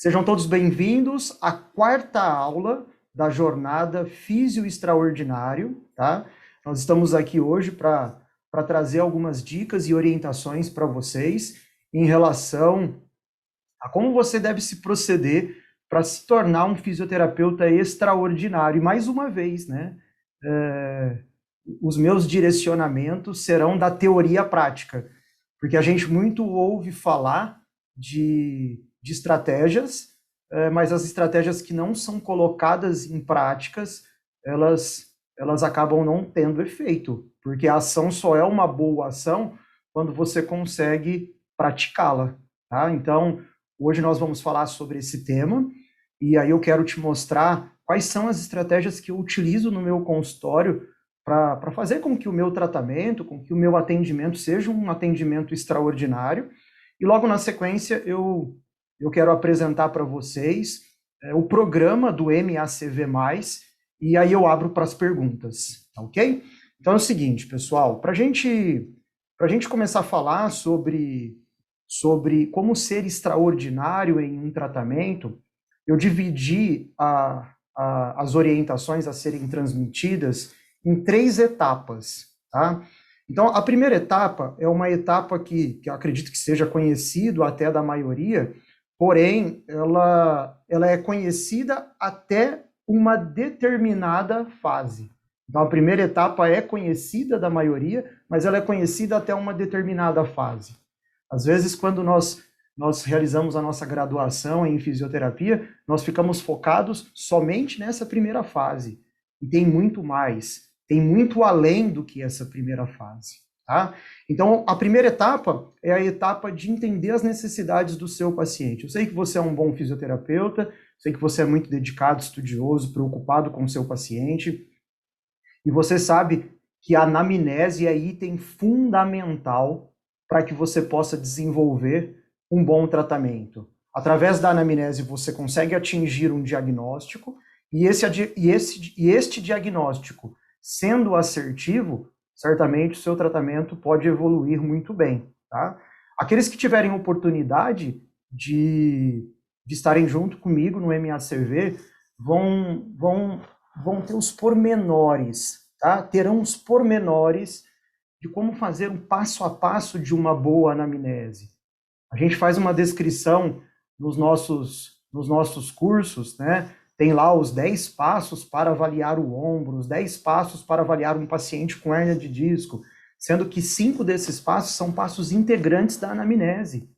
Sejam todos bem-vindos à quarta aula da jornada Físio Extraordinário, tá? Nós estamos aqui hoje para trazer algumas dicas e orientações para vocês em relação a como você deve se proceder para se tornar um fisioterapeuta extraordinário. E mais uma vez, né? Os meus direcionamentos serão da teoria à prática, porque a gente muito ouve falar de estratégias, mas as estratégias que não são colocadas em práticas, elas acabam não tendo efeito, porque a ação só é uma boa ação quando você consegue praticá-la, tá? Então, hoje nós vamos falar sobre esse tema, e aí eu quero te mostrar quais são as estratégias que eu utilizo no meu consultório para fazer com que o meu tratamento, com que o meu atendimento seja um atendimento extraordinário. E logo na sequência eu quero apresentar para vocês o programa do MACV+, e aí eu abro para as perguntas, ok? Então é o seguinte, pessoal, para a gente começar a falar sobre como ser extraordinário em um tratamento, eu dividi as orientações a serem transmitidas em 3 etapas, tá? Então, a primeira etapa é uma etapa que eu acredito que seja conhecido até da maioria, porém, ela é conhecida até uma determinada fase. Então, a primeira etapa é conhecida da maioria, mas ela é conhecida até uma determinada fase. Às vezes, quando nós realizamos a nossa graduação em fisioterapia, nós ficamos focados somente nessa primeira fase. E tem muito mais, tem muito além do que essa primeira fase, tá? Então, a primeira etapa é a etapa de entender as necessidades do seu paciente. Eu sei que você é um bom fisioterapeuta, sei que você é muito dedicado, estudioso, preocupado com o seu paciente, e você sabe que a anamnese é item fundamental para que você possa desenvolver um bom tratamento. Através da anamnese, você consegue atingir um diagnóstico, e este diagnóstico, sendo assertivo, certamente o seu tratamento pode evoluir muito bem, tá? Aqueles que tiverem oportunidade de estarem junto comigo no MACV vão ter os pormenores, tá? Terão os pormenores de como fazer um passo a passo de uma boa anamnese. A gente faz uma descrição nos nossos cursos, né? Tem lá os 10 passos para avaliar o ombro, os 10 passos para avaliar um paciente com hérnia de disco, sendo que 5 desses passos são passos integrantes da anamnese.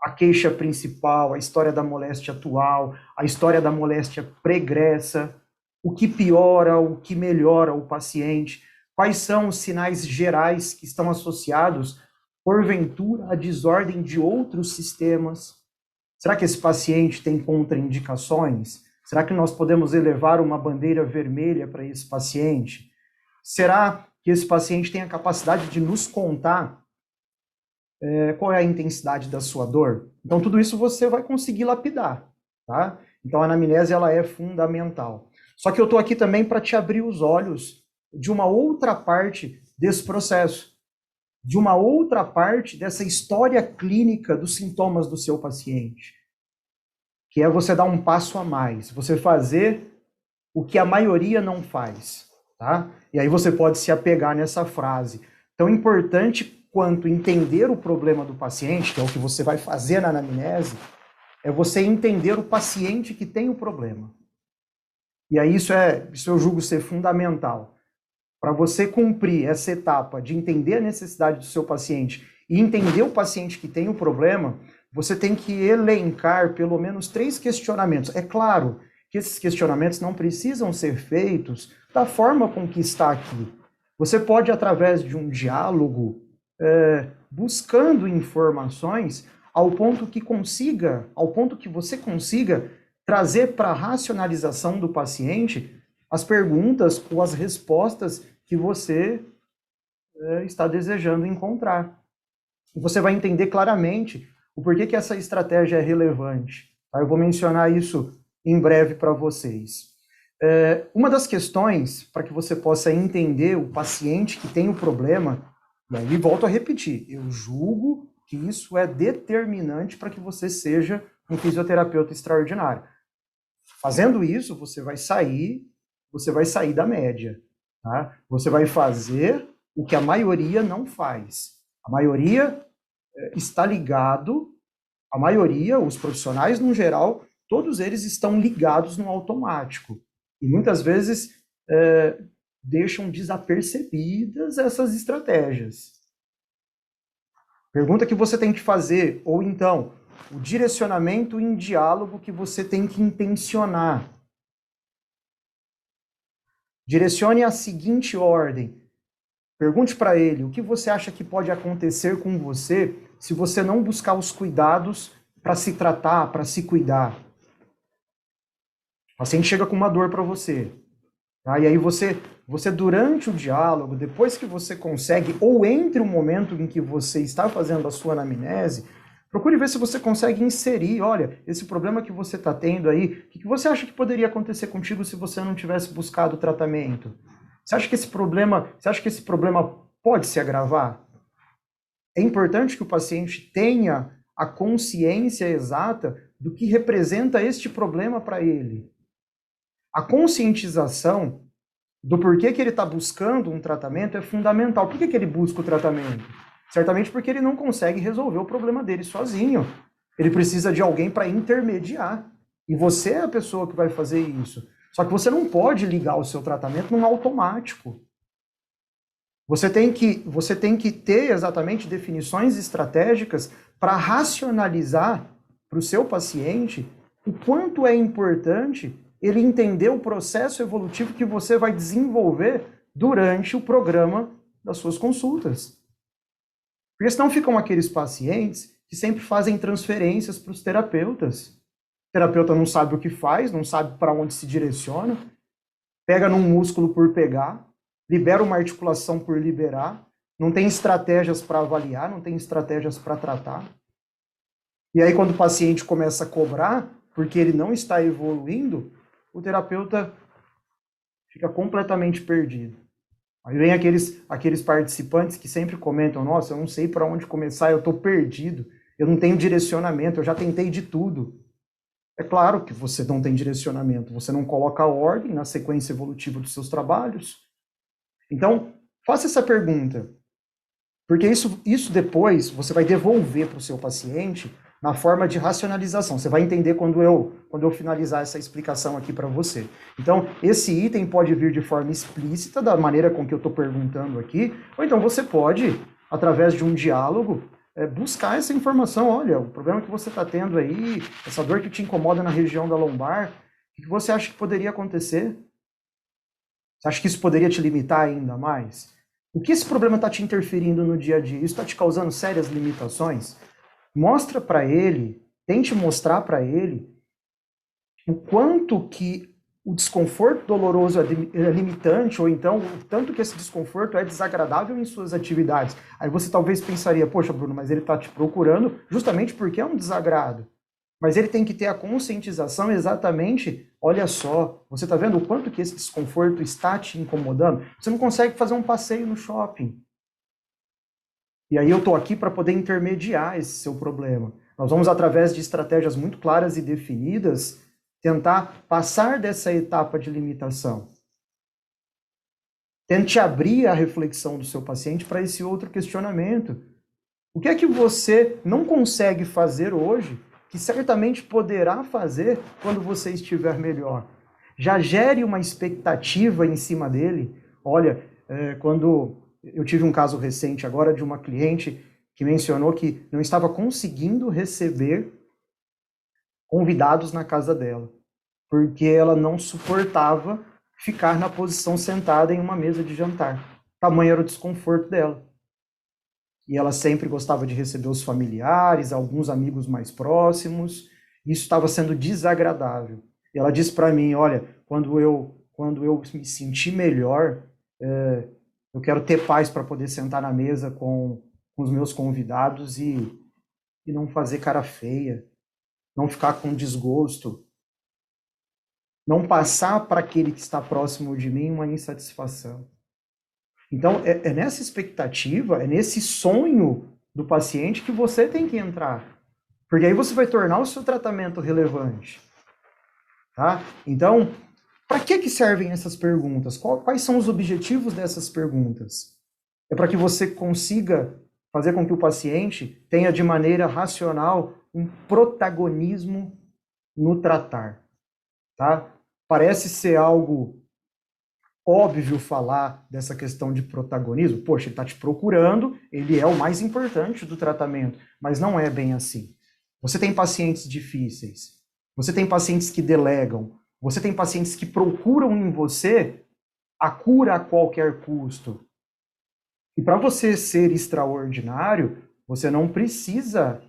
A queixa principal, a história da moléstia atual, a história da moléstia pregressa, o que piora, o que melhora o paciente, quais são os sinais gerais que estão associados, porventura, à desordem de outros sistemas. Será que esse paciente tem contraindicações? Será que nós podemos elevar uma bandeira vermelha para esse paciente? Será que esse paciente tem a capacidade de nos contar qual é a intensidade da sua dor? Então, tudo isso você vai conseguir lapidar, tá? Então, a anamnese, ela é fundamental. Só que eu estou aqui também para te abrir os olhos de uma outra parte desse processo, de uma outra parte dessa história clínica dos sintomas do seu paciente, que é você dar um passo a mais, você fazer o que a maioria não faz, tá? E aí você pode se apegar nessa frase. Tão importante quanto entender o problema do paciente, que é o que você vai fazer na anamnese, é você entender o paciente que tem o problema. E aí isso eu julgo ser fundamental. Para você cumprir essa etapa de entender a necessidade do seu paciente e entender o paciente que tem o problema, você tem que elencar pelo menos 3 questionamentos. É claro que esses questionamentos não precisam ser feitos da forma com que está aqui. Você pode, através de um diálogo, buscando informações ao ponto que você consiga trazer para a racionalização do paciente as perguntas ou as respostas que você está desejando encontrar. E você vai entender claramente o porquê que essa estratégia é relevante. Tá? Eu vou mencionar isso em breve para vocês. Uma das questões para que você possa entender o paciente que tem o problema, e aí volto a repetir, eu julgo que isso é determinante para que você seja um fisioterapeuta extraordinário. Fazendo isso, você vai sair da média, tá? Você vai fazer o que a maioria não faz. A maioria está ligado, a maioria, os profissionais no geral, todos eles estão ligados no automático. E muitas vezes deixam desapercebidas essas estratégias. Pergunta que você tem que fazer, ou então, o direcionamento em diálogo que você tem que intencionar. Direcione a seguinte ordem. Pergunte para ele o que você acha que pode acontecer com você se você não buscar os cuidados para se tratar, para se cuidar. O paciente chega com uma dor para você. Tá? E aí você, durante o diálogo, depois que você consegue, ou entre o momento em que você está fazendo a sua anamnese, procure ver se você consegue inserir, olha, esse problema que você está tendo aí, o que você acha que poderia acontecer contigo se você não tivesse buscado o tratamento? Você acha que esse problema pode se agravar? É importante que o paciente tenha a consciência exata do que representa este problema para ele. A conscientização do porquê que ele está buscando um tratamento é fundamental. Por que ele busca o tratamento? Certamente porque ele não consegue resolver o problema dele sozinho. Ele precisa de alguém para intermediar. E você é a pessoa que vai fazer isso. Só que você não pode ligar o seu tratamento num automático. Você tem que ter exatamente definições estratégicas para racionalizar para o seu paciente o quanto é importante ele entender o processo evolutivo que você vai desenvolver durante o programa das suas consultas. Porque senão ficam aqueles pacientes que sempre fazem transferências para os terapeutas. O terapeuta não sabe o que faz, não sabe para onde se direciona, pega num músculo por pegar, libera uma articulação por liberar, não tem estratégias para avaliar, não tem estratégias para tratar. E aí, quando o paciente começa a cobrar, porque ele não está evoluindo, o terapeuta fica completamente perdido. Aí vem aqueles participantes que sempre comentam, nossa, eu não sei para onde começar, eu estou perdido, eu não tenho direcionamento, eu já tentei de tudo. É claro que você não tem direcionamento, você não coloca ordem na sequência evolutiva dos seus trabalhos. Então, faça essa pergunta, porque isso depois você vai devolver para o seu paciente na forma de racionalização. Você vai entender quando eu finalizar essa explicação aqui para você. Então, esse item pode vir de forma explícita, da maneira com que eu estou perguntando aqui, ou então você pode, através de um diálogo, buscar essa informação. Olha, o problema que você está tendo aí, essa dor que te incomoda na região da lombar, o que você acha que poderia acontecer? Você acha que isso poderia te limitar ainda mais? O que esse problema está te interferindo no dia a dia? Isso está te causando sérias limitações? Mostra para ele, tente mostrar para ele o quanto que o desconforto doloroso é limitante, ou então o tanto que esse desconforto é desagradável em suas atividades. Aí você talvez pensaria, poxa, Bruno, mas ele está te procurando justamente porque é um desagrado. Mas ele tem que ter a conscientização exatamente, olha só, você está vendo o quanto que esse desconforto está te incomodando? Você não consegue fazer um passeio no shopping. E aí eu estou aqui para poder intermediar esse seu problema. Nós vamos, através de estratégias muito claras e definidas, tentar passar dessa etapa de limitação. Tente abrir a reflexão do seu paciente para esse outro questionamento. O que é que você não consegue fazer hoje, que certamente poderá fazer quando você estiver melhor? Já gere uma expectativa em cima dele. Olha, quando eu tive um caso recente agora de uma cliente que mencionou que não estava conseguindo receber convidados na casa dela, porque ela não suportava ficar na posição sentada em uma mesa de jantar. Tamanho era o desconforto dela. E ela sempre gostava de receber os familiares, alguns amigos mais próximos. Isso estava sendo desagradável. E ela disse para mim, olha, quando eu me sentir melhor, eu quero ter paz para poder sentar na mesa com os meus convidados e não fazer cara feia, não ficar com desgosto, não passar para aquele que está próximo de mim uma insatisfação. Então, é nessa expectativa, é nesse sonho do paciente que você tem que entrar. Porque aí você vai tornar o seu tratamento relevante. Tá? Então, para que servem essas perguntas? Quais são os objetivos dessas perguntas? É para que você consiga fazer com que o paciente tenha de maneira racional um protagonismo no tratar. Tá? Parece ser algo óbvio falar dessa questão de protagonismo. Poxa, ele está te procurando, ele é o mais importante do tratamento, mas não é bem assim. Você tem pacientes difíceis, você tem pacientes que delegam, você tem pacientes que procuram em você a cura a qualquer custo. E para você ser extraordinário, você não precisa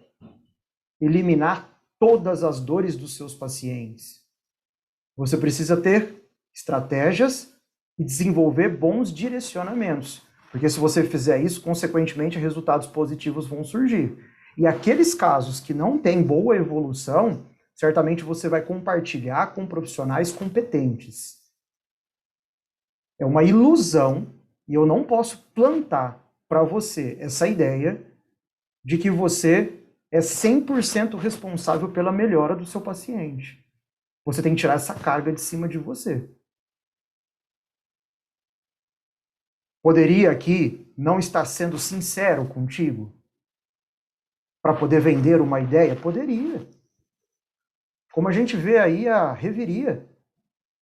eliminar todas as dores dos seus pacientes. Você precisa ter estratégias e desenvolver bons direcionamentos. Porque se você fizer isso, consequentemente, resultados positivos vão surgir. E aqueles casos que não têm boa evolução, certamente você vai compartilhar com profissionais competentes. É uma ilusão, e eu não posso plantar para você essa ideia de que você é 100% responsável pela melhora do seu paciente. Você tem que tirar essa carga de cima de você. Poderia aqui não estar sendo sincero contigo para poder vender uma ideia? Poderia. Como a gente vê aí a reviria.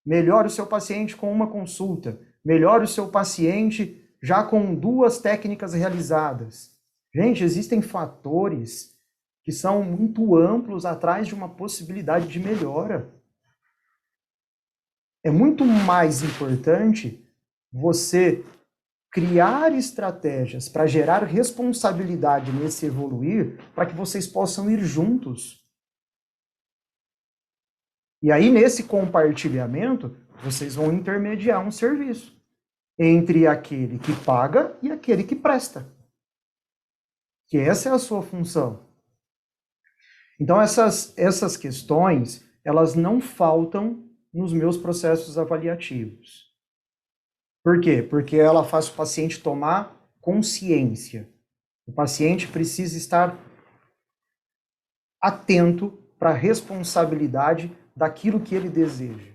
Melhore o seu paciente com uma consulta. Melhore o seu paciente já com 2 técnicas realizadas. Gente, existem fatores que são muito amplos atrás de uma possibilidade de melhora. É muito mais importante você criar estratégias para gerar responsabilidade nesse evoluir, para que vocês possam ir juntos. E aí, nesse compartilhamento, vocês vão intermediar um serviço entre aquele que paga e aquele que presta. Que essa é a sua função. Então, essas questões, elas não faltam nos meus processos avaliativos. Por quê? Porque ela faz o paciente tomar consciência. O paciente precisa estar atento para a responsabilidade daquilo que ele deseja.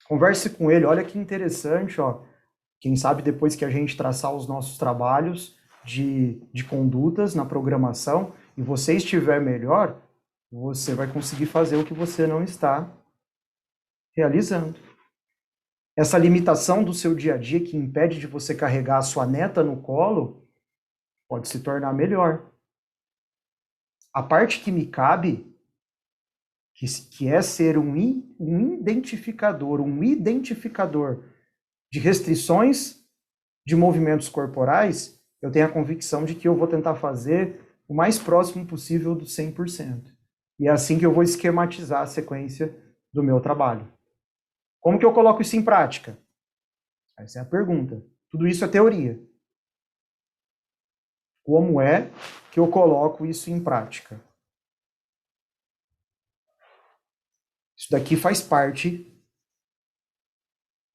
Converse com ele, olha que interessante, ó. Quem sabe depois que a gente traçar os nossos trabalhos de condutas na programação e você estiver melhor, você vai conseguir fazer o que você não está realizando. Essa limitação do seu dia a dia que impede de você carregar a sua neta no colo pode se tornar melhor. A parte que me cabe, que é ser um identificador de restrições de movimentos corporais, eu tenho a convicção de que eu vou tentar fazer o mais próximo possível do 100%. E é assim que eu vou esquematizar a sequência do meu trabalho. Como que eu coloco isso em prática? Essa é a pergunta. Tudo isso é teoria. Como é que eu coloco isso em prática? Isso daqui faz parte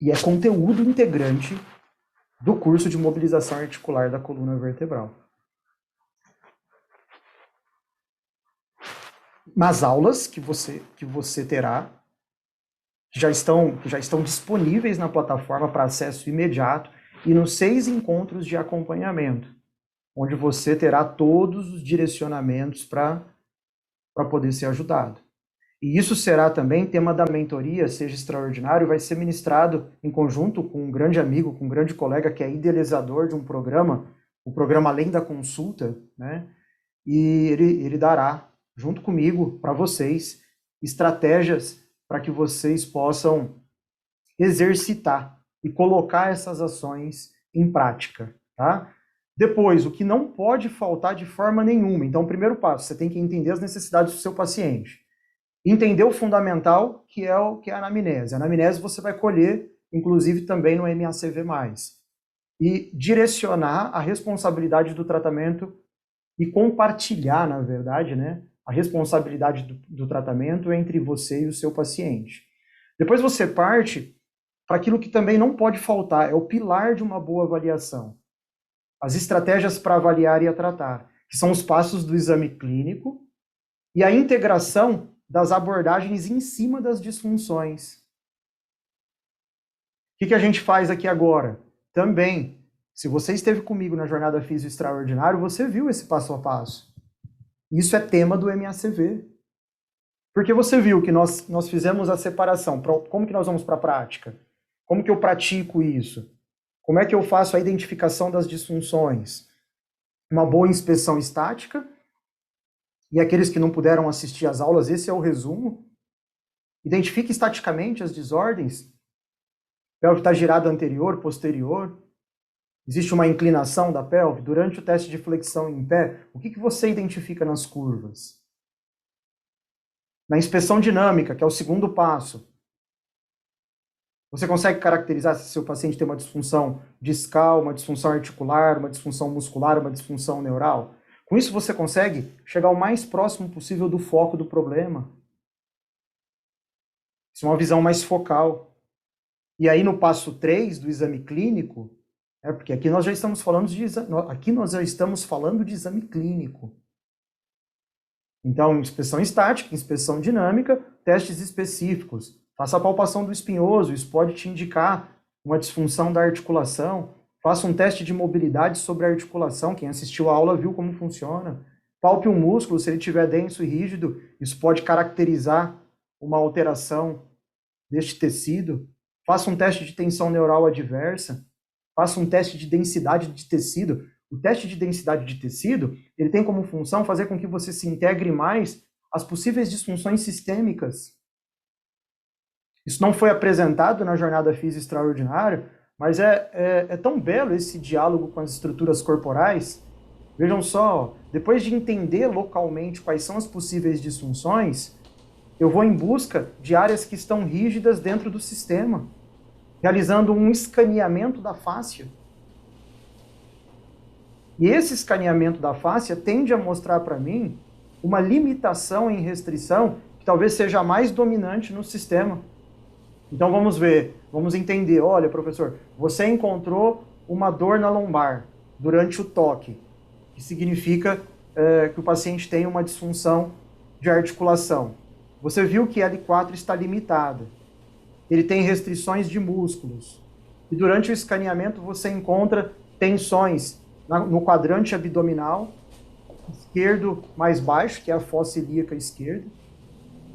e é conteúdo integrante do curso de mobilização articular da coluna vertebral. Nas aulas que você terá, que já estão disponíveis na plataforma para acesso imediato, e nos 6 encontros de acompanhamento, onde você terá todos os direcionamentos para poder ser ajudado. E isso será também tema da mentoria Seja Extraordinário, vai ser ministrado em conjunto com um grande amigo, com um grande colega que é idealizador de um programa, o programa Além da Consulta, né? E ele dará, junto comigo, para vocês, estratégias para que vocês possam exercitar e colocar essas ações em prática, tá? Depois, o que não pode faltar de forma nenhuma. Então, o primeiro passo, você tem que entender as necessidades do seu paciente. Entender o fundamental, que é a anamnese. A anamnese você vai colher, inclusive, também no MACV+. E direcionar a responsabilidade do tratamento e compartilhar, na verdade, né, a responsabilidade do tratamento entre você e o seu paciente. Depois você parte para aquilo que também não pode faltar, é o pilar de uma boa avaliação. As estratégias para avaliar e a tratar, que são os passos do exame clínico, e a integração das abordagens em cima das disfunções. O que a gente faz aqui agora? Também, se você esteve comigo na jornada Físio Extraordinário, você viu esse passo a passo. Isso é tema do MACV. Porque você viu que nós fizemos a separação. Como que nós vamos para a prática? Como que eu pratico isso? Como é que eu faço a identificação das disfunções? Uma boa inspeção estática. E aqueles que não puderam assistir às aulas, esse é o resumo. Identifique estaticamente as desordens. Pelve está girada anterior, posterior. Existe uma inclinação da pelve. Durante o teste de flexão em pé, o que você identifica nas curvas? Na inspeção dinâmica, que é o segundo passo, você consegue caracterizar se seu paciente tem uma disfunção discal, uma disfunção articular, uma disfunção muscular, uma disfunção neural? Com isso você consegue chegar o mais próximo possível do foco do problema. Isso é uma visão mais focal. E aí no passo 3 do exame clínico, porque aqui nós já estamos falando de exame clínico. Então, inspeção estática, inspeção dinâmica, testes específicos. Faça a palpação do espinhoso, isso pode te indicar uma disfunção da articulação. Faça um teste de mobilidade sobre a articulação, quem assistiu a aula viu como funciona. Palpe um músculo, se ele estiver denso e rígido, isso pode caracterizar uma alteração deste tecido. Faça um teste de tensão neural adversa. Faça um teste de densidade de tecido. O teste de densidade de tecido, ele tem como função fazer com que você se integre mais às possíveis disfunções sistêmicas. Isso não foi apresentado na jornada Físio Extraordinária, mas é tão belo esse diálogo com as estruturas corporais. Vejam só, depois de entender localmente quais são as possíveis disfunções, eu vou em busca de áreas que estão rígidas dentro do sistema, realizando um escaneamento da fáscia. E esse escaneamento da fáscia tende a mostrar para mim uma limitação em restrição que talvez seja mais dominante no sistema. Então vamos ver, vamos entender. Olha, professor, você encontrou uma dor na lombar durante o toque, que significa que o paciente tem uma disfunção de articulação. Você viu que L4 está limitada. Ele tem restrições de músculos. E durante o escaneamento você encontra tensões no quadrante abdominal esquerdo mais baixo, que é a fossa ilíaca esquerda.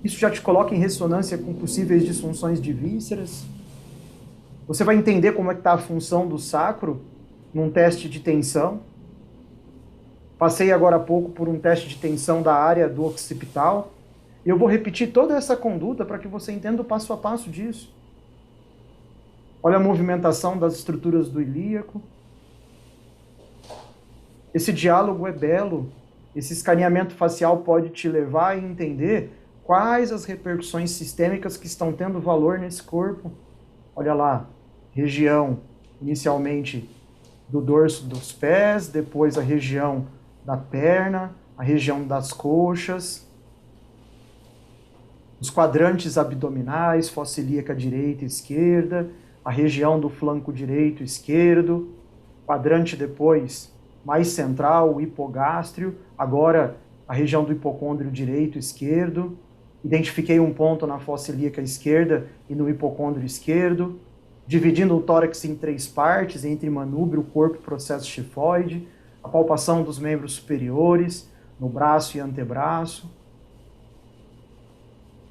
Isso já te coloca em ressonância com possíveis disfunções de vísceras. Você vai entender como é que está a função do sacro num teste de tensão. Passei agora há pouco por um teste de tensão da área do occipital. E eu vou repetir toda essa conduta para que você entenda o passo a passo disso. Olha a movimentação das estruturas do ilíaco. Esse diálogo é belo. Esse escaneamento facial pode te levar a entender quais as repercussões sistêmicas que estão tendo valor nesse corpo. Olha lá, região inicialmente do dorso dos pés, depois a região da perna, a região das coxas, os quadrantes abdominais, fossa ilíaca direita e esquerda, a região do flanco direito e esquerdo, quadrante depois mais central, o hipogástrio, agora a região do hipocôndrio direito e esquerdo. Identifiquei um ponto na fossa ilíaca esquerda e no hipocôndrio esquerdo, dividindo o tórax em 3 partes, entre manúbrio, corpo e processo chifoide, a palpação dos membros superiores, no braço e antebraço.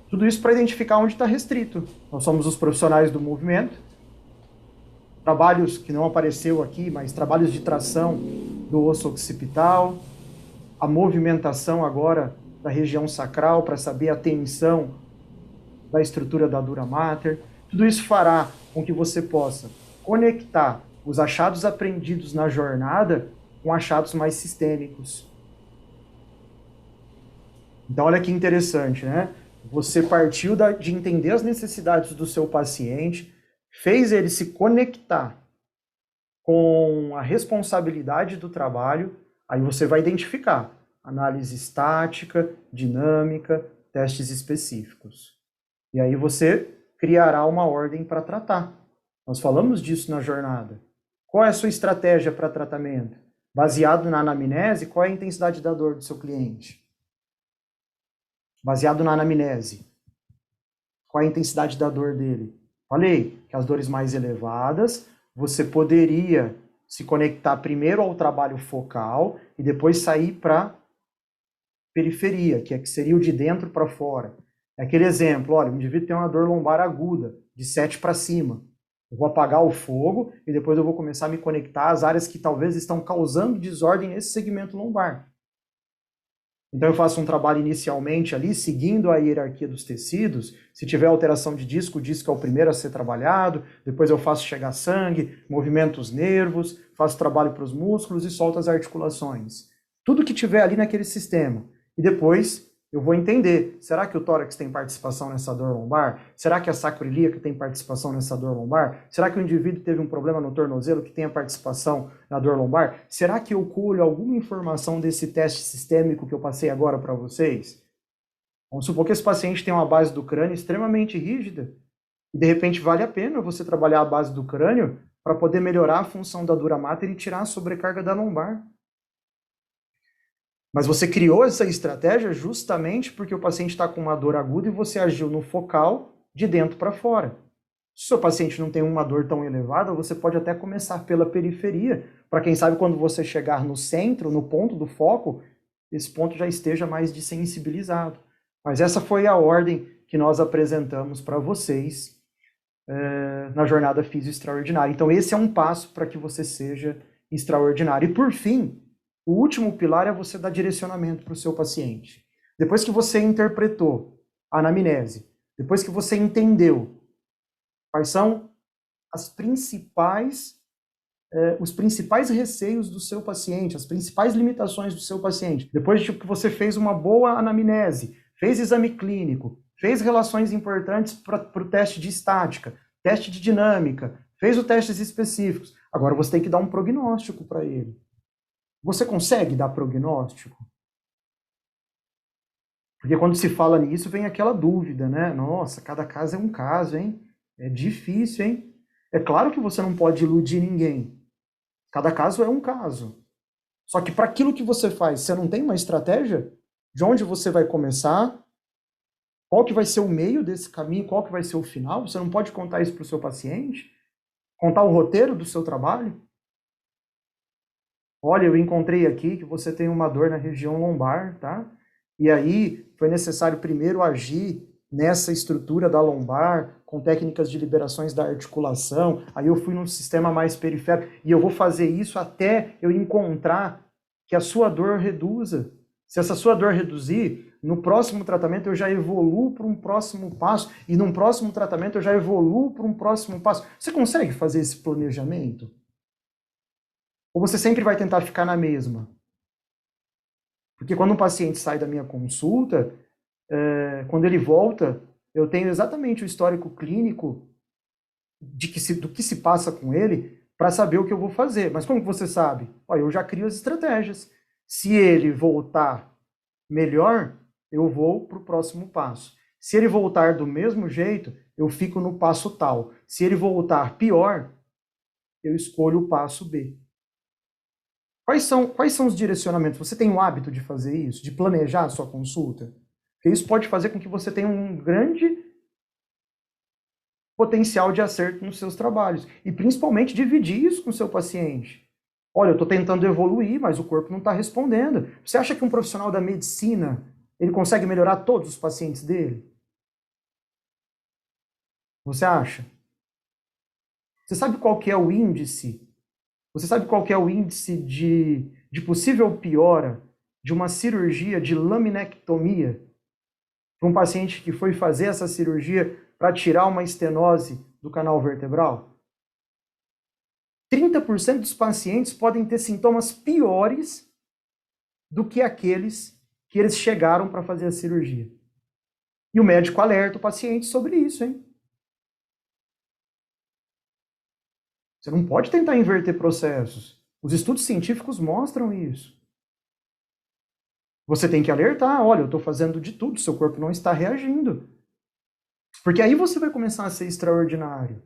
Tudo isso para identificar onde está restrito. Nós somos os profissionais do movimento. Trabalhos que não apareceu aqui, mas trabalhos de tração do osso occipital, a movimentação agora da região sacral para saber a tensão da estrutura da dura mater. Tudo isso fará com que você possa conectar os achados aprendidos na jornada com achados mais sistêmicos. Então, olha que interessante, né? Você partiu de entender as necessidades do seu paciente, fez ele se conectar com a responsabilidade do trabalho, aí você vai identificar análise estática, dinâmica, testes específicos. E aí você criará uma ordem para tratar. Nós falamos disso na jornada. Qual é a sua estratégia para tratamento? Baseado na anamnese, qual é a intensidade da dor do seu cliente? Baseado na anamnese, qual é a intensidade da dor dele? Falei que as dores mais elevadas, você poderia se conectar primeiro ao trabalho focal e depois sair para periferia, que seria o de dentro para fora. É aquele exemplo, olha, o indivíduo tem uma dor lombar aguda, de 7 para cima. Eu vou apagar o fogo e depois eu vou começar a me conectar às áreas que talvez estão causando desordem nesse segmento lombar. Então eu faço um trabalho inicialmente ali, seguindo a hierarquia dos tecidos. Se tiver alteração de disco, o disco é o primeiro a ser trabalhado. Depois eu faço chegar sangue, movimento os nervos, faço trabalho para os músculos e solto as articulações. Tudo que tiver ali naquele sistema. E depois eu vou entender, será que o tórax tem participação nessa dor lombar? Será que a sacroiliaca tem participação nessa dor lombar? Será que o indivíduo teve um problema no tornozelo que tem a participação na dor lombar? Será que eu colho alguma informação desse teste sistêmico que eu passei agora para vocês? Vamos supor que esse paciente tem uma base do crânio extremamente rígida e de repente vale a pena você trabalhar a base do crânio para poder melhorar a função da dura mater e tirar a sobrecarga da lombar. Mas você criou essa estratégia justamente porque o paciente está com uma dor aguda e você agiu no focal de dentro para fora. Se o seu paciente não tem uma dor tão elevada, você pode até começar pela periferia, para quem sabe quando você chegar no centro, no ponto do foco, esse ponto já esteja mais desensibilizado. Mas essa foi a ordem que nós apresentamos para vocês na jornada Físio Extraordinária. Então esse é um passo para que você seja extraordinário. E por fim, o último pilar é você dar direcionamento para o seu paciente. Depois que você interpretou a anamnese, depois que você entendeu quais são os principais receios do seu paciente, as principais limitações do seu paciente, depois de que você fez uma boa anamnese, fez exame clínico, fez relações importantes para o teste de estática, teste de dinâmica, fez os testes específicos, agora você tem que dar um prognóstico para ele. Você consegue dar prognóstico? Porque quando se fala nisso, vem aquela dúvida, né? Nossa, cada caso é um caso, hein? É difícil, hein? É claro que você não pode iludir ninguém. Cada caso é um caso. Só que para aquilo que você faz, você não tem uma estratégia? De onde você vai começar? Qual que vai ser o meio desse caminho? Qual que vai ser o final? Você não pode contar isso para o seu paciente? Contar o roteiro do seu trabalho? Olha, eu encontrei aqui que você tem uma dor na região lombar, tá? E aí foi necessário primeiro agir nessa estrutura da lombar, com técnicas de liberações da articulação. Aí eu fui num sistema mais periférico e eu vou fazer isso até eu encontrar que a sua dor reduza. Se essa sua dor reduzir, no próximo tratamento eu já evoluo para um próximo passo e num próximo tratamento eu já evoluo para um próximo passo. Você consegue fazer esse planejamento? Ou você sempre vai tentar ficar na mesma? Porque quando um paciente sai da minha consulta, quando ele volta, eu tenho exatamente o histórico clínico do que se passa com ele para saber o que eu vou fazer. Mas como que você sabe? Ó, eu já crio as estratégias. Se ele voltar melhor, eu vou para o próximo passo. Se ele voltar do mesmo jeito, eu fico no passo tal. Se ele voltar pior, eu escolho o passo B. Quais são os direcionamentos? Você tem o hábito de fazer isso? De planejar a sua consulta? Porque isso pode fazer com que você tenha um grande potencial de acerto nos seus trabalhos. E principalmente dividir isso com o seu paciente. Olha, eu estou tentando evoluir, mas o corpo não está respondendo. Você acha que um profissional da medicina ele consegue melhorar todos os pacientes dele? Você acha? Você sabe qual que é o índice? Você sabe qual que é o índice de possível piora de uma cirurgia de laminectomia para um paciente que foi fazer essa cirurgia para tirar uma estenose do canal vertebral? 30% dos pacientes podem ter sintomas piores do que aqueles que eles chegaram para fazer a cirurgia. E o médico alerta o paciente sobre isso, hein? Você não pode tentar inverter processos. Os estudos científicos mostram isso. Você tem que alertar, olha, eu estou fazendo de tudo, seu corpo não está reagindo. Porque aí você vai começar a ser extraordinário.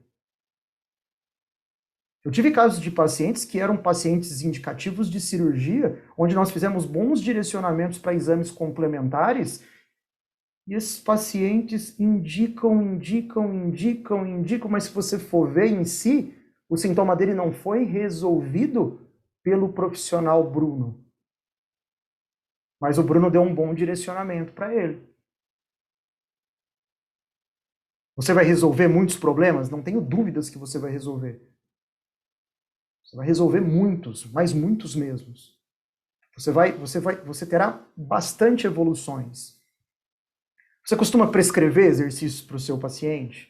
Eu tive casos de pacientes que eram pacientes indicativos de cirurgia, onde nós fizemos bons direcionamentos para exames complementares, e esses pacientes indicam, mas se você for ver em si, o sintoma dele não foi resolvido pelo profissional Bruno. Mas o Bruno deu um bom direcionamento para ele. Você vai resolver muitos problemas? Não tenho dúvidas que você vai resolver. Você vai resolver muitos, mas muitos mesmos. Você terá bastante evoluções. Você costuma prescrever exercícios para o seu paciente?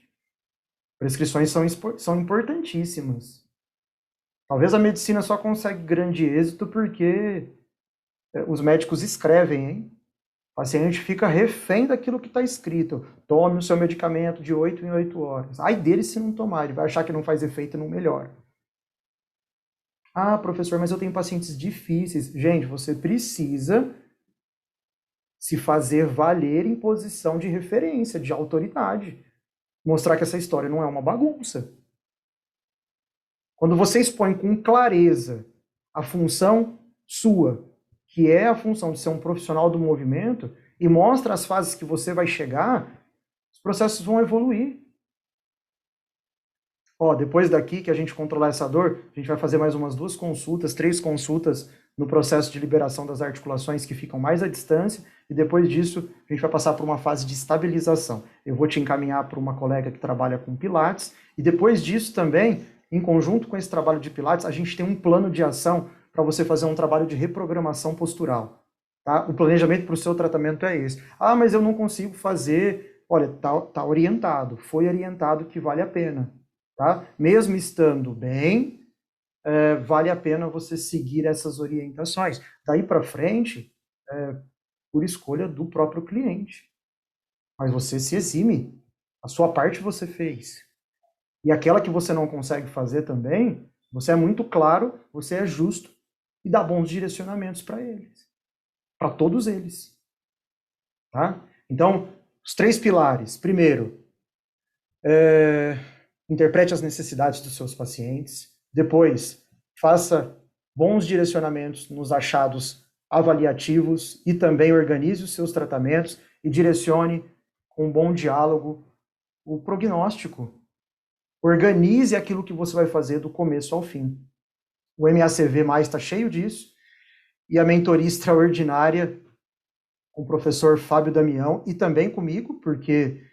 Prescrições são importantíssimas. Talvez a medicina só consegue grande êxito porque os médicos escrevem, hein? O paciente fica refém daquilo que está escrito. Tome o seu medicamento de 8 em 8 horas. Ai dele se não tomar, ele vai achar que não faz efeito e não melhora. Ah, professor, mas eu tenho pacientes difíceis. Gente, você precisa se fazer valer em posição de referência, de autoridade. Mostrar que essa história não é uma bagunça. Quando você expõe com clareza a função sua, que é a função de ser um profissional do movimento, e mostra as fases que você vai chegar, os processos vão evoluir. Ó, depois daqui que a gente controlar essa dor, a gente vai fazer mais umas 2 consultas, 3 consultas no processo de liberação das articulações que ficam mais à distância, e depois disso a gente vai passar por uma fase de estabilização. Eu vou te encaminhar para uma colega que trabalha com Pilates, e depois disso também, em conjunto com esse trabalho de Pilates, a gente tem um plano de ação para você fazer um trabalho de reprogramação postural. Tá? O planejamento para o seu tratamento é esse. Ah, mas eu não consigo fazer. Olha, tá orientado, foi orientado que vale a pena. Tá? Mesmo estando bem, vale a pena você seguir essas orientações. Daí para frente, por escolha do próprio cliente. Mas você se exime. A sua parte você fez. E aquela que você não consegue fazer também, você é muito claro, você é justo e dá bons direcionamentos para eles. Para todos eles. Tá? Então, os 3 pilares. Primeiro, interprete as necessidades dos seus pacientes. Depois, faça bons direcionamentos nos achados avaliativos e também organize os seus tratamentos e direcione com um bom diálogo o prognóstico. Organize aquilo que você vai fazer do começo ao fim. O MACV+, está cheio disso, e a mentoria extraordinária com o professor Fábio Damião e também comigo, porque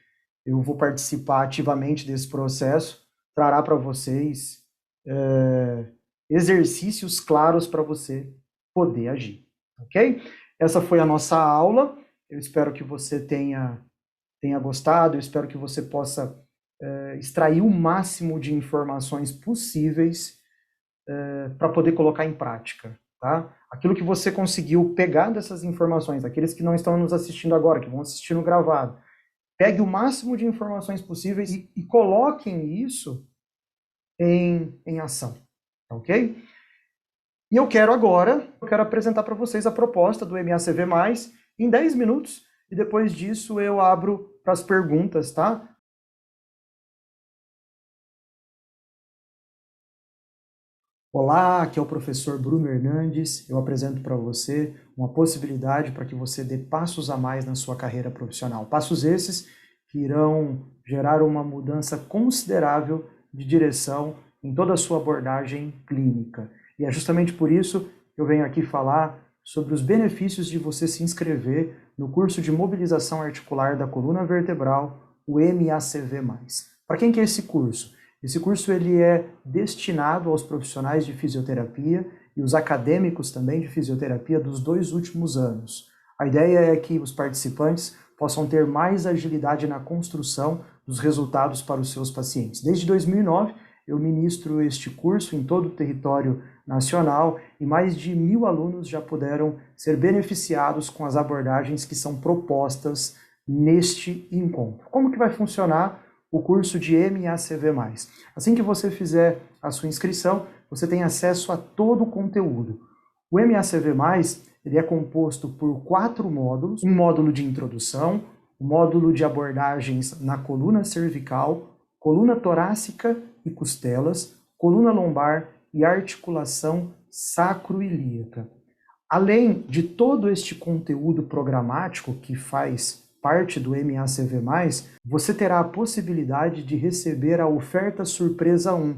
eu vou participar ativamente desse processo, trará para vocês exercícios claros para você poder agir, ok? Essa foi a nossa aula, eu espero que você tenha gostado, eu espero que você possa extrair o máximo de informações possíveis para poder colocar em prática, tá? Aquilo que você conseguiu pegar dessas informações, aqueles que não estão nos assistindo agora, que vão assistir no gravado, pegue o máximo de informações possíveis e coloquem isso em ação, ok? E eu quero apresentar para vocês a proposta do MACV+, em 10 minutos, e depois disso eu abro para as perguntas, tá? Olá, aqui é o professor Bruno Hernandes. Eu apresento para você uma possibilidade para que você dê passos a mais na sua carreira profissional. Passos esses que irão gerar uma mudança considerável de direção em toda a sua abordagem clínica. E é justamente por isso que eu venho aqui falar sobre os benefícios de você se inscrever no curso de mobilização articular da coluna vertebral, o MACV+. Para quem que é esse curso? Esse curso ele é destinado aos profissionais de fisioterapia e os acadêmicos também de fisioterapia dos 2 últimos anos. A ideia é que os participantes possam ter mais agilidade na construção dos resultados para os seus pacientes. Desde 2009, eu ministro este curso em todo o território nacional e mais de 1.000 alunos já puderam ser beneficiados com as abordagens que são propostas neste encontro. Como que vai funcionar o curso de MACV+. Assim que você fizer a sua inscrição, você tem acesso a todo o conteúdo. O MACV+, ele é composto por 4 módulos, um módulo de introdução, um módulo de abordagens na coluna cervical, coluna torácica e costelas, coluna lombar e articulação sacroiliaca. Além de todo este conteúdo programático que faz parte do MACV+, você terá a possibilidade de receber a oferta surpresa 1.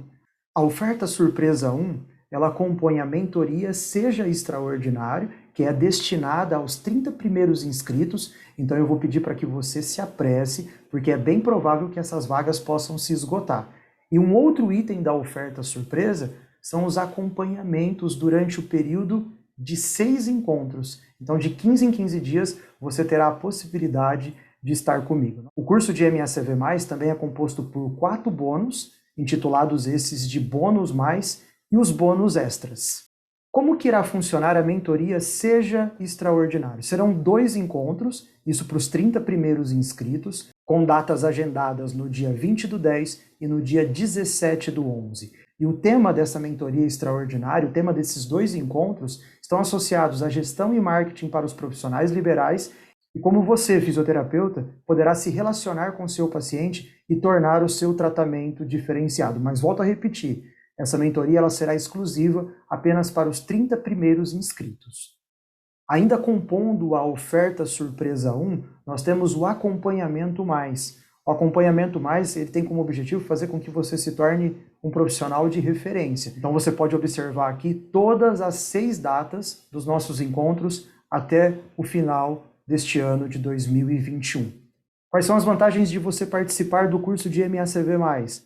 A oferta surpresa 1, ela compõe a mentoria Seja Extraordinário, que é destinada aos 30 primeiros inscritos, então eu vou pedir para que você se apresse, porque é bem provável que essas vagas possam se esgotar. E um outro item da oferta surpresa são os acompanhamentos durante o período de 6 encontros. Então, de 15 em 15 dias, você terá a possibilidade de estar comigo. O curso de MACV+, também é composto por 4 bônus, intitulados esses de bônus mais e os bônus extras. Como que irá funcionar a mentoria Seja Extraordinário? Serão 2 encontros, isso para os 30 primeiros inscritos, com datas agendadas no dia 20/10 e no dia 17/11. E o tema dessa mentoria extraordinária, o tema desses 2 encontros, estão associados à gestão e marketing para os profissionais liberais e como você, fisioterapeuta, poderá se relacionar com o seu paciente e tornar o seu tratamento diferenciado. Mas volto a repetir, essa mentoria ela será exclusiva apenas para os 30 primeiros inscritos. Ainda compondo a oferta surpresa 1, nós temos o acompanhamento mais. O acompanhamento mais ele tem como objetivo fazer com que você se torne um profissional de referência. Então você pode observar aqui todas as 6 datas dos nossos encontros até o final deste ano de 2021. Quais são as vantagens de você participar do curso de MACV+?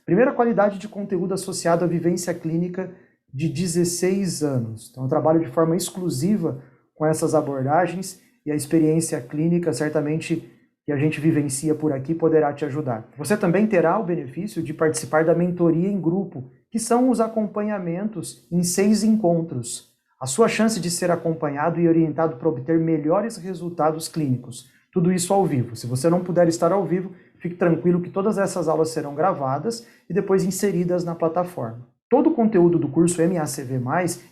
Primeiro, a qualidade de conteúdo associado à vivência clínica de 16 anos. Então eu trabalho de forma exclusiva com essas abordagens e a experiência clínica certamente que a gente vivencia por aqui poderá te ajudar. Você também terá o benefício de participar da mentoria em grupo, que são os acompanhamentos em 6 encontros. A sua chance de ser acompanhado e orientado para obter melhores resultados clínicos. Tudo isso ao vivo. Se você não puder estar ao vivo, fique tranquilo que todas essas aulas serão gravadas e depois inseridas na plataforma. Todo o conteúdo do curso MACV+,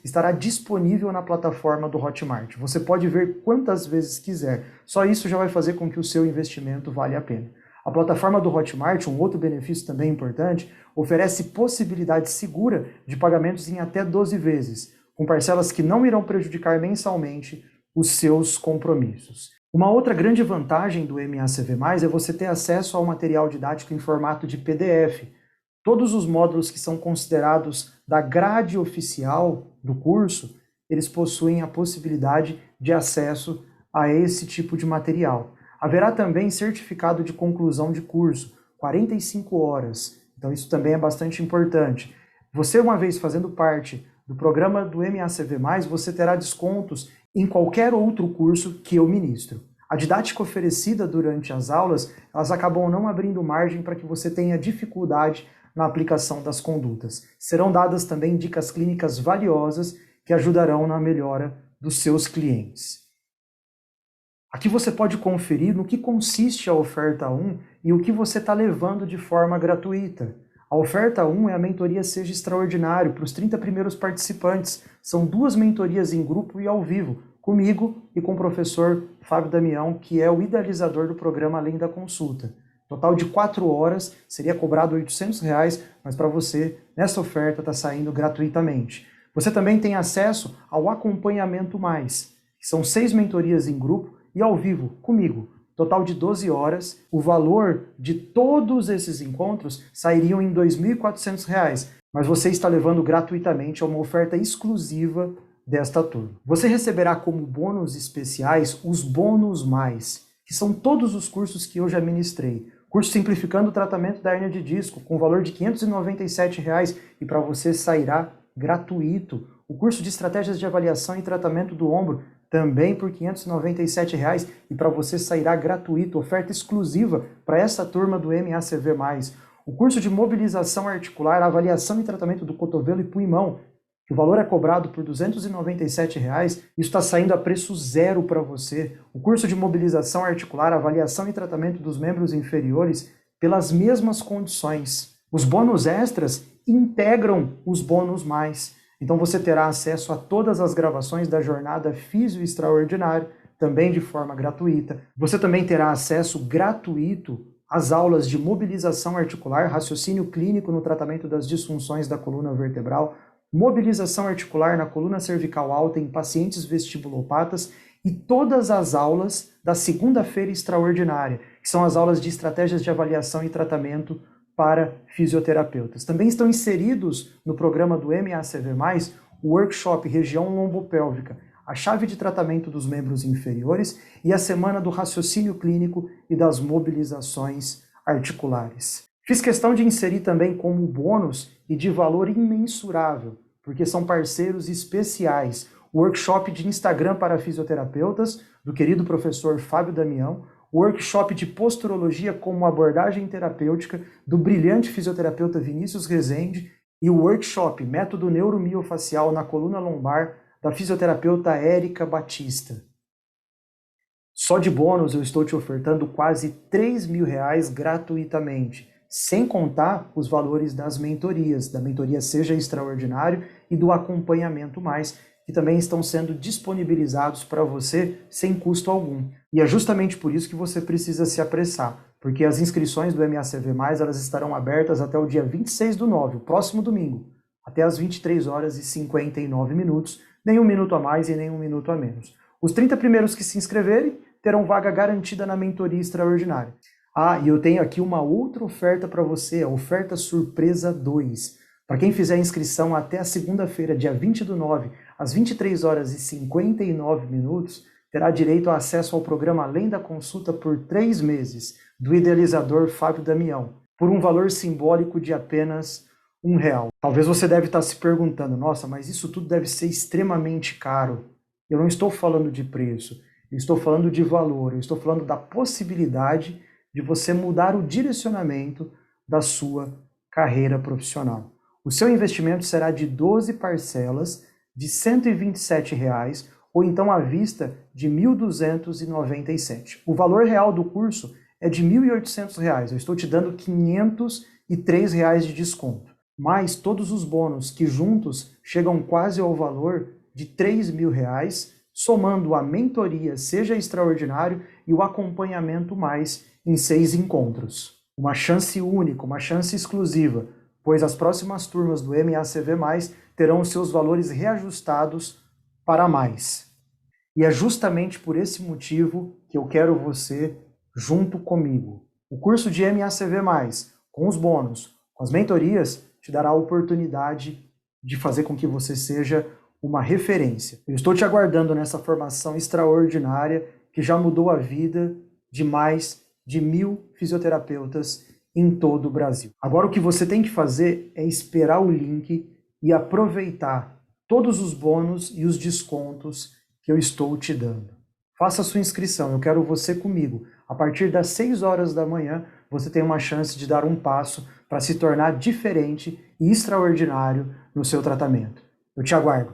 estará disponível na plataforma do Hotmart. Você pode ver quantas vezes quiser. Só isso já vai fazer com que o seu investimento valha a pena. A plataforma do Hotmart, um outro benefício também importante, oferece possibilidade segura de pagamentos em até 12 vezes, com parcelas que não irão prejudicar mensalmente os seus compromissos. Uma outra grande vantagem do MACV+, é você ter acesso ao material didático em formato de PDF. Todos os módulos que são considerados da grade oficial do curso, eles possuem a possibilidade de acesso a esse tipo de material. Haverá também certificado de conclusão de curso, 45 horas. Então isso também é bastante importante. Você, uma vez fazendo parte do programa do MACV+, você terá descontos em qualquer outro curso que eu ministro. A didática oferecida durante as aulas, elas acabam não abrindo margem para que você tenha dificuldade na aplicação das condutas. Serão dadas também dicas clínicas valiosas que ajudarão na melhora dos seus clientes. Aqui você pode conferir no que consiste a oferta 1 e o que você está levando de forma gratuita. A oferta 1 é a mentoria Seja Extraordinário para os 30 primeiros participantes. São 2 mentorias em grupo e ao vivo, comigo e com o professor Fábio Damião, que é o idealizador do programa Além da Consulta. Total de 4 horas, seria cobrado R$ 800, mas para você, nessa oferta, está saindo gratuitamente. Você também tem acesso ao Acompanhamento Mais, que são 6 mentorias em grupo e ao vivo, comigo. Total de 12 horas. O valor de todos esses encontros sairiam em R$ 2.400, mas você está levando gratuitamente a uma oferta exclusiva desta turma. Você receberá como bônus especiais os bônus mais, que são todos os cursos que eu já ministrei. Curso Simplificando o Tratamento da Hérnia de Disco, com valor de R$ 597, e para você sairá gratuito. O curso de Estratégias de Avaliação e Tratamento do Ombro, também por R$ 597, e para você sairá gratuito, oferta exclusiva para essa turma do MACV+. O curso de Mobilização Articular, Avaliação e Tratamento do Cotovelo e Pulmão, que o valor é cobrado por R$ 297, isso está saindo a preço zero para você. O curso de Mobilização Articular, Avaliação e Tratamento dos Membros Inferiores, pelas mesmas condições. Os bônus extras integram os bônus mais. Então você terá acesso a todas as gravações da jornada Físio Extraordinário, também de forma gratuita. Você também terá acesso gratuito as aulas de mobilização articular, raciocínio clínico no tratamento das disfunções da coluna vertebral, mobilização articular na coluna cervical alta em pacientes vestibulopatas e todas as aulas da segunda-feira extraordinária, que são as aulas de estratégias de avaliação e tratamento para fisioterapeutas. Também estão inseridos no programa do MACV+, o workshop Região Lombopélvica, a chave de tratamento dos membros inferiores e a semana do raciocínio clínico e das mobilizações articulares. Fiz questão de inserir também como bônus e de valor imensurável, porque são parceiros especiais, o workshop de Instagram para fisioterapeutas, do querido professor Fábio Damião, o workshop de posturologia como abordagem terapêutica, do brilhante fisioterapeuta Vinícius Rezende, e o workshop Método Neuromiofacial na coluna lombar, da fisioterapeuta Érica Batista. Só de bônus eu estou te ofertando quase R$ 3.000 gratuitamente, sem contar os valores das mentorias, da mentoria Seja Extraordinário e do acompanhamento mais, que também estão sendo disponibilizados para você sem custo algum. E é justamente por isso que você precisa se apressar, porque as inscrições do MACV+, elas estarão abertas até o dia 26/9, o próximo domingo, até às 23h59, nem um minuto a mais e nem um minuto a menos. Os 30 primeiros que se inscreverem terão vaga garantida na mentoria extraordinária. Ah, e eu tenho aqui uma outra oferta para você, a oferta surpresa 2. Para quem fizer a inscrição até a segunda-feira, dia 20/9, às 23h59, terá direito a acesso ao programa Além da Consulta por 3 meses, do idealizador Fábio Damião, por um valor simbólico de apenas R$ 1. Talvez você deve estar se perguntando, nossa, mas isso tudo deve ser extremamente caro. Eu não estou falando de preço, eu estou falando de valor, eu estou falando da possibilidade de você mudar o direcionamento da sua carreira profissional. O seu investimento será de 12 parcelas de R$ 127, ou então à vista de R$ 1.297. O valor real do curso é de R$ 1.800. Eu estou te dando R$ 503 de desconto. Mais todos os bônus que juntos chegam quase ao valor de R$ 3.000, somando a mentoria Seja Extraordinário e o acompanhamento mais em 6 encontros. Uma chance única, uma chance exclusiva, pois as próximas turmas do MACV+, terão os seus valores reajustados para mais. E é justamente por esse motivo que eu quero você junto comigo. O curso de MACV+, com os bônus, com as mentorias, te dará a oportunidade de fazer com que você seja uma referência. Eu estou te aguardando nessa formação extraordinária que já mudou a vida de mais de 1.000 fisioterapeutas em todo o Brasil. Agora o que você tem que fazer é esperar o link e aproveitar todos os bônus e os descontos que eu estou te dando. Faça a sua inscrição, eu quero você comigo. A partir das 6 horas da manhã, você tem uma chance de dar um passo para se tornar diferente e extraordinário no seu tratamento. Eu te aguardo.